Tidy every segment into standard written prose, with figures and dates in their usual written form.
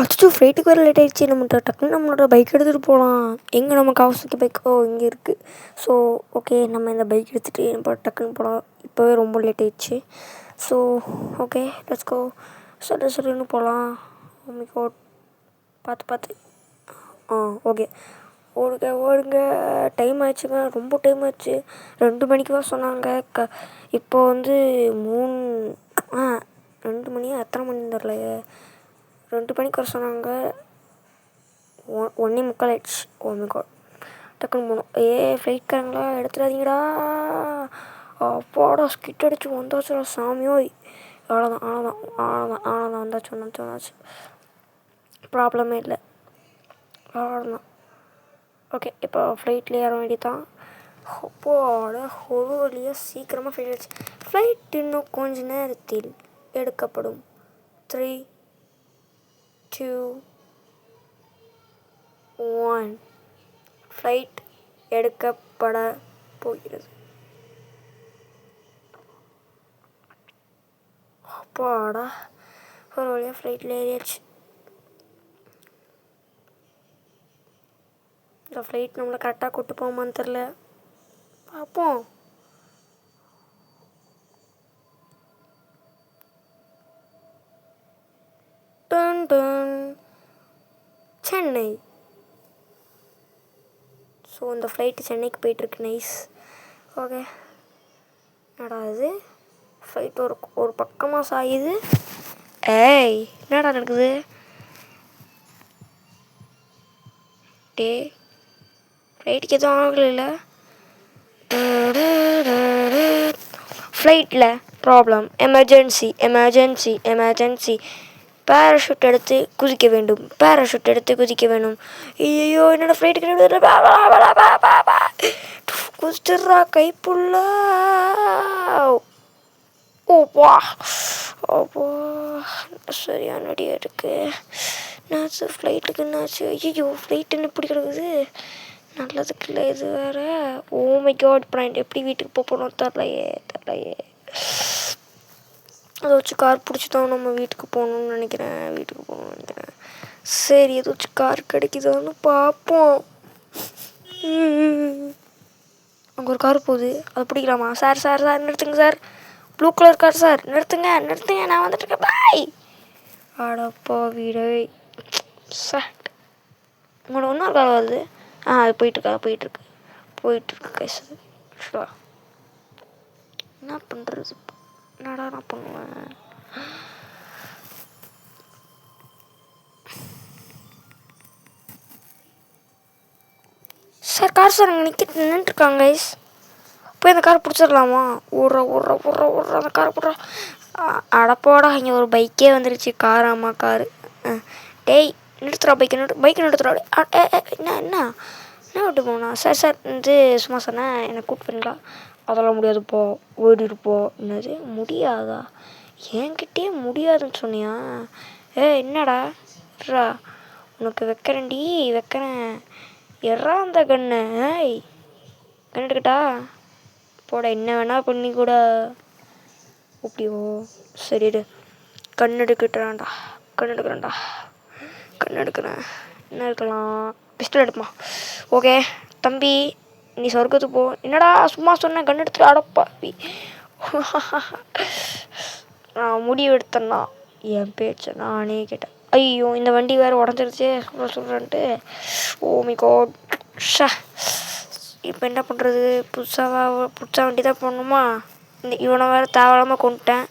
அச்சோ ஃப்ளைட்டுக்கு வேறு லேட் ஆகிடுச்சி. டக்குன்னு நம்மளோட பைக் எடுத்துகிட்டு போகலாம். எங்கே நம்ம கவாசாக்கி பைக்கோ இங்கே இருக்குது. ஸோ ஓகே, நம்ம இந்த பைக் எடுத்துகிட்டு நம்ம டக்குன்னு போகலாம். இப்போவே ரொம்ப லேட் ஆகிடுச்சி. So okay, let's go. சட்டுன்னு போகலாம். பார்த்து ஓகே, ஓடுங்க. டைம் ஆயிடுச்சுங்க, ரொம்ப டைம் ஆயிடுச்சு. 2 மணிக்கு தான் சொன்னாங்க. இப்போ வந்து 2 மணியா எத்தனை மணின்னு தெரிலையே. 2 மணிக்கு வர சொன்னாங்க. 1:45 ஆயிடுச்சு. டக்குன்னு போகணும். ஃப்ளைட்காரங்களா எடுத்துடாதீங்கடா. அப்பாடா ஸ்கிட் அடிச்சு வந்தாச்சுடா சாமியோய். அவ்வளோதான் வந்தாச்சு. ப்ராப்ளமே இல்லை. அவ்வளோதான். ஓகே, இப்போ ஃப்ளைட்டில் ஏற வேண்டியதான். அப்பாடா ஒரு வழியாக சீக்கிரமாக ஃப்ளைட் ஆயிடுச்சு. ஃப்ளைட் இன்னும் கொஞ்ச நேரத்தில் எடுக்கப்படும். 3, 2, 1. ஃப்ளைட் எடுக்கப்பட போகிறது. அப்பாடா ஒரு வழியாக ஃப்ளைட்டில் ஏறியாச்சு. இந்த ஃப்ளைட் நம்மளை கரெக்டாக கூப்பிட்டு போகுமான்னு தெரில. பார்ப்போம். சென்னை. ஸோ இந்த ஃப்ளைட்டு சென்னைக்கு போயிட்டுருக்கு. நைஸ். ஓகே, என்னடா இது ஃப்ளைட் ஒரு பக்கமாக சாயுது. என்னடா நடக்குது? ஃப்ளைட்டுக்கு எதுவும் ஆகலை. ஃப்ளைட்டில் ப்ராப்ளம். எமர்ஜென்சி. பேராஷூட் எடுத்து குதிக்க வேண்டும். ஐயோ, என்னோடய ஃப்ளைட்டுக்கு குதிச்சிட்றா கைப்புள்ள. ஓப்பா அப்போ சரியான அடியாக இருக்குது. என்னாச்சு ஃப்ளைட்டுக்கு? என்னாச்சு? ஐயோ, ஃப்ளைட்டுன்னு இப்படி கிடக்குது. நல்லதுக்கு இல்லை இது வேறு. ஓ மை காட், பிராண்ட் எப்படி வீட்டுக்கு போகணும் தெரிலையே. அதை வச்சு கார் பிடிச்சி தான் நம்ம வீட்டுக்கு போகணுன்னு நினைக்கிறேன். சரி, அதை வச்சு கார் கிடைக்குதான்னு பார்ப்போம். அங்கே ஒரு கார் போகுது, அதை பிடிக்கலாமா? சார் நிறுத்துங்க sir. Blue colour car sir, நிறுத்துங்க. நான் வந்துட்டுருக்கேன். பாய். அடப்பா வீடே. உங்களோட இன்னொரு கார் வருது. அது போயிட்டுருக்கு கைஸ். என்ன பண்ணுறது? என்னடா நான் பண்ணுவேன்? கார் சார் அங்கே நின்றுட்டுருக்காங்க கைஸ். போய் அந்த காரை பிடிச்சிடலாமா? ஓடுறா அந்த காரை போடுறா. அடப்போடா, இங்கே ஒரு பைக்கே வந்துருச்சு. காரு. டேய் நிறுத்துறா, பைக்கை நிறுத்துறா. என்ன விட்டு போனா? சார் வந்து சும்மா சொன்னேன், என்னை கூப்பிட்டு போறீங்களா? அதெல்லாம் முடியாதுப்பா, ஓடிருப்பா. என்னது முடியாதா? என்கிட்டயே முடியாதுன்னு சொன்னியா? என்னடா உனக்கு வைக்கிறேன். எறா அந்த கண்ணு. கண்ணு எடுக்கட்டா? போட, என்ன வேணால் பண்ணி கூட. அப்படியோ, சரி கண் எடுக்கிறேன்டா. என்ன இருக்கலாம்? பிஸ்டல் எடுப்பா. ஓகே தம்பி, நீ சொர்க்கத்துக்கு போ. என்னடா சும்மா சொன்னேன், கண் எடுத்துட்டு அடப்பாப்பி. நான் முடிவு எடுத்தேன்னா என் பேச்சை நானே கேட்டேன். ஐயோ, இந்த வண்டி வேறு உடஞ்சிருச்சு. சொல்கிறேன்ட்டு. Oh my god. இப்போ என்ன பண்ணுறது? புதுசாக வண்டி தான் போடணுமா? இவனை வேறு தேவையில்லாமல் கொண்டுட்டேன்.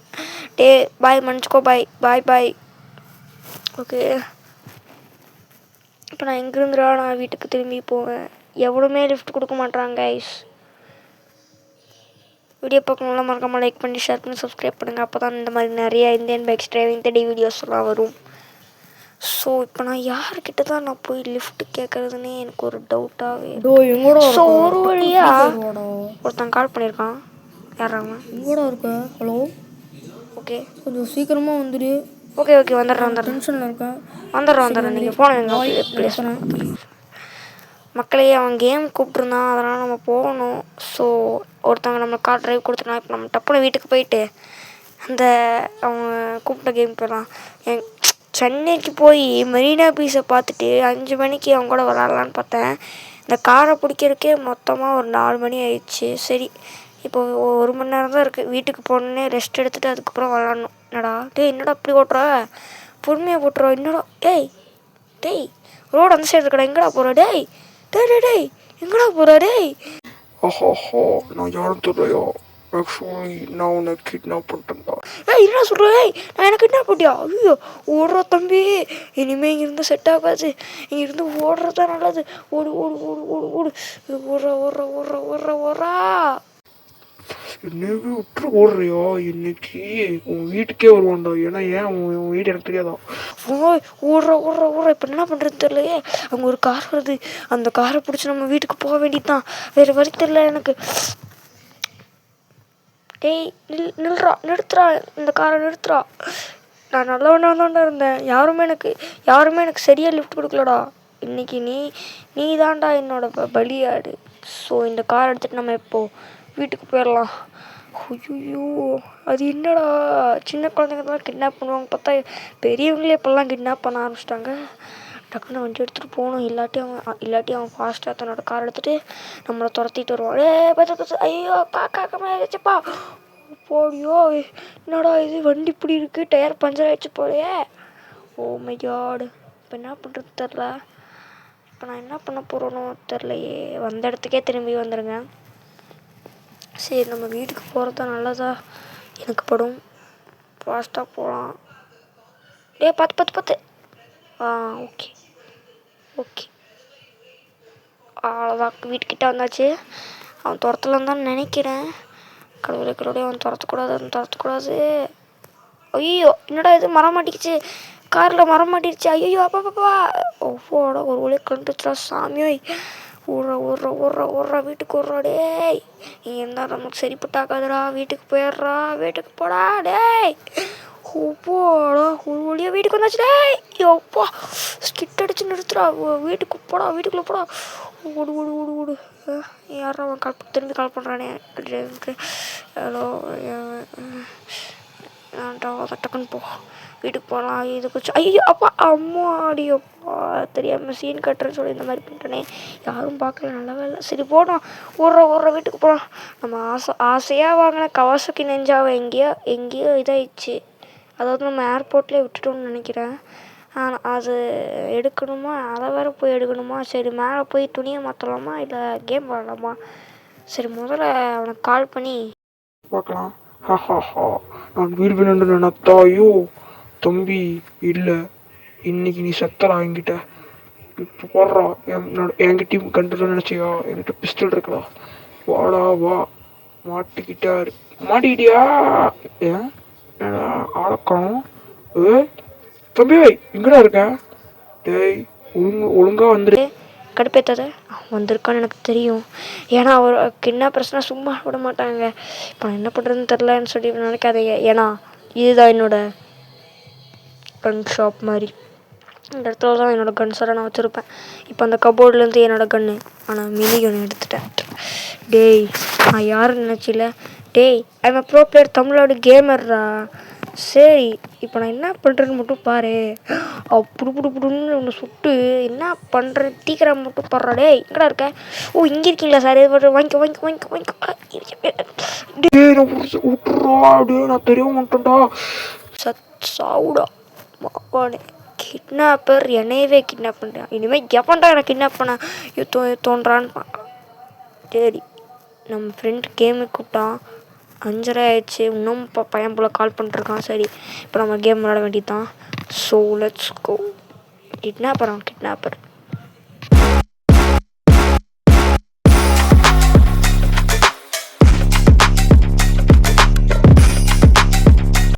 பாய், மன்னிச்சிக்கோ. பாய். ஓகே, இப்போ நான் எங்கேருந்துடா நான் வீட்டுக்கு திரும்பி போவேன்? எவ்வளோமே லிஃப்ட் கொடுக்க மாட்றாங்க கைஸ். வீடியோ பார்க்கணும்னா மறக்காமல் லைக் பண்ணி, ஷேர் பண்ணி, சப்ஸ்கிரைப் பண்ணுங்கள். அப்போ தான் இந்த மாதிரி நிறைய இந்தியன் பைக்ஸ் டிரைவிங் தேடி வீடியோஸ்லாம் வரும். ஸோ இப்போ நான் யார்கிட்ட தான் நான் போய் லிஃப்ட் கேட்குறதுன்னே எனக்கு ஒரு டவுட்டாகவே. ஸோ ஒரு வழியாக ஒருத்தன் கால் பண்ணியிருக்கான். யாராங்க? எங்கூட இருக்க? ஹலோ. ஓகே, கொஞ்சம் சீக்கிரமாக வந்துடு. ஓகே வந்துடுறேன். டென்ஷனில் இருக்கேன். வந்துடுறேன். நீங்கள் போன பேசுகிறேன். மக்களே, அவன் கேம் கூப்பிட்ருந்தான், அதனால் நம்ம போகணும். ஸோ ஒருத்தவங்க நம்ம கார் டிரைவ் கொடுத்துருந்தா. இப்போ நம்ம டப்புன்னு வீட்டுக்கு போயிட்டு அவங்க கூப்பிட்ட கேம் போயிடலாம். சென்னைக்கு போய் மெரினா பீச்சை பார்த்துட்டு 5 மணிக்கு அவங்க கூட விளாட்லான்னு பார்த்தேன். இந்த காரை பிடிக்கிறதுக்கே மொத்தமாக ஒரு 4 மணி ஆயிடுச்சு. சரி இப்போ 1 மணி நேரம் தான் இருக்குது. வீட்டுக்கு போனோன்னே ரெஸ்ட் எடுத்துகிட்டு அதுக்கப்புறம் விளாட்ணும். என்னடா அப்படி ஓட்டுற? பொறுமையாக ஓட்டுறா. என்னடா டேய் ரோடு அந்த சைடு இருக்கடா. எங்கடா போகிற? டேய் எங்கடா போகிற? டேய் நான் யாரும் தெரியலையா? ஆக்சுவலி நான் உன்னை கிட்னாப் பண்ணிட்டேன்டா. என்ன சொல்கிறேன்? நான் எனக்கு என்ன பண்ணியா? ஐயோ ஓடுறா தம்பி. இனிமேல் இங்கேருந்து செட் ஆகாது. இங்கேருந்து ஓடுறது தான் நல்லது. ஓடு ஓடு ஓடு ஓடு ஓடு ஓடுறா ஓடுறா ஓடுறா ஓடுறா ஓடுறா. என்னவே விட்டு ஓடுறியா? இன்னைக்கு உன் வீட்டுக்கே வருவான்டா. ஏன்னா ஏன் உன் வீடு எனக்கு தெரியாதா? ஓடுறா ஓடுறா ஓடுறா. இப்போ என்ன பண்ணுறது தெரியலையே. அங்கே ஒரு கார் வருது. அந்த காரை பிடிச்சி நம்ம வீட்டுக்கு போக வேண்டியதுதான். வேறு வழி தெரியல எனக்கு. டேய் நிறுத்துறா. இந்த காரை நிறுத்துறா. நான் நல்லவனாக தான்டா இருந்தேன். யாருமே எனக்கு சரியாக லிஃப்ட் கொடுக்கலடா. இன்னைக்கு நீ தான்டா என்னோட பலியாடு. ஸோ இந்த கார் எடுத்துகிட்டு நம்ம எப்போ வீட்டுக்கு போயிடலாம். ஐயோ அது என்னடா, சின்ன குழந்தைங்க தான் கிட்னாப் பண்ணுவாங்க பார்த்தா பெரியவங்களே இப்போல்லாம் கிட்னாப் பண்ண ஆரம்பிச்சிட்டாங்க. டக்குன்னு வண்டி எடுத்துகிட்டு போகணும். இல்லாட்டி அவன் ஃபாஸ்ட்டாக தன்னோட கார் எடுத்துகிட்டு நம்மளை துரத்திட்டு வருவான். பார்த்து ஐயோ காக்காக்கமாச்சப்பா போடியோ. என்னடா இது வண்டி இப்படி இருக்குது? டயர் பஞ்சர் ஆகிடுச்சு போலையே. Oh my god. இப்போ என்ன பண்ணுறது தெரில. இப்போ நான் என்ன பண்ண போகிறேனோ தெரிலையே. வந்த இடத்துக்கே திரும்பி வந்துடுங்க. சரி நம்ம வீட்டுக்கு போகிறது தான் நல்லதா எனக்கு படும். ஃபாஸ்ட்டாக போகலாம். பார்த்து ஓகே அவ்வளோதான். வீட்டுக்கிட்ட வந்தாச்சு. அவன் துரத்துலன்னு தான் நினைக்கிறேன். கடவுளே அவன் துரத்தக்கூடாது. ஐயோ என்னடா இது மரம் மாட்டிக்கிச்சு. காரில் மரம் மாட்டிடுச்சு. ஐயோ அப்பா ஒவ்வொரு ஒரு ஒளி கண்டுச்சுடா சாமியோ. ஓடுறா வீட்டுக்கு ஓடுறா. டேய் இங்கே இருந்தால் நமக்கு சரிப்பட்டாக்காதுடா. வீட்டுக்கு போடா. டேய் போடா. ஒரு வழியாக வீட்டுக்கு வந்தாச்சு. டேய் எப்பா ஸ்கிட் அடிச்சு நிறுத்துறா. வீட்டுக்குள்ளே போடா. ஓடு. யாரா அவன் திரும்பி கால் பண்ணுறானே டிரைவருக்கு. ஹலோ டக்குன்னு போ. வீட்டுக்கு போகலாம். இது கொஞ்சம் ஐயோ அப்பா அம்மாடியோப்பா தெரியாமல் சீன் கட்டுறேன்னு சொல்லி இந்த மாதிரி பண்ணிட்டேனே. யாரும் பார்க்கல. நல்லவே இல்லை. சரி போனோம். ஓடுற வீட்டுக்கு போகலாம். நம்ம ஆசையாக வாங்கின கவாசக்கி நெஞ்சாவை எங்கேயோ இதாகிடுச்சு. அதாவது நம்ம ஏர்போர்ட்லேயே விட்டுட்டோம்னு நினைக்கிறேன். அது எடுக்கணுமா? அதை வேறு போய் எடுக்கணுமா? சரி மேலே போய் துணியை மாற்றலாமா இல்லை கேம் விளாடலாமா? சரி முதல்ல அவனுக்கு கால் பண்ணி பார்க்கலாம். நான் வீடு நின்று நினைத்தாயோ தம்பி. இல்லை இன்னைக்கு நீ செத்தரா என்கிட்ட. இப்போ போடுறா. என்கிட்டயும் கண்டுதான் நினச்சியா? என்கிட்ட பிஸ்டல் இருக்குடா. வாடா வா. மாட்டிக்கிட்டியா? ஏன் ஆளக்கானும்? தம்பி எங்கடா இருக்க? டேய் ஒழுங்கா வந்துரு. கடுப்பேற்றாத. வந்திருக்கான்னு எனக்கு தெரியும். ஏன்னா அவர் கிட்னாப்பர்ஸ்னா சும்மா விட மாட்டாங்க. இப்போ நான் என்ன பண்ணுறதுன்னு தெரிலன்னு சொல்லி நினைக்காதீங்க. ஏன்னா இதுதான் என்னோட கன் ஷாப் மாதிரி. இந்த இடத்துல தான் என்னோடய கன்ஸ் எல்லாம் நான் வச்சுருப்பேன். இப்போ அந்த கபோர்ட்லேருந்து என்னோடய கன்று ஆனால் மினி கன் எடுத்துட்டேன். டேய் நான் யாருன்னு நினச்சில. டேய் ஐம் அ ப்ரோ பிளேயர் தமிழோட கேமர்ரா. சரி இப்போ நான் என்ன பண்ணுறேன்னு மட்டும் பாரு. புடுன்னு ஒன்று சுட்டு என்ன பண்ணுறேன் தீக்கிரம் மட்டும் பாடுறா. டேய் எங்கடா இருக்க? இங்கே இருக்கீங்களா சார்? வாங்கிக்கோ. நான் தெரிய மாட்டேன்டா. சாவுடா மாவானே. கிட்னாப்பர் என்னையவே கிட்னாப் பண்ணுறான். இனிமேல் எவன்டா எனக்கு கிட்னாப் பண்ண தோன்றான்னு பார்க்கலாம். சரி நம்ம ஃப்ரெண்ட் கேமுக்கு கூப்பிட்டான். 5:30 ஆயிடுச்சு. இன்னும் இப்போ பையன் போல் கால் பண்ணிட்டுருக்கான். சரி இப்போ நம்ம கேம் விளாட வேண்டியது தான். So let's go. கிட்னாப்பர்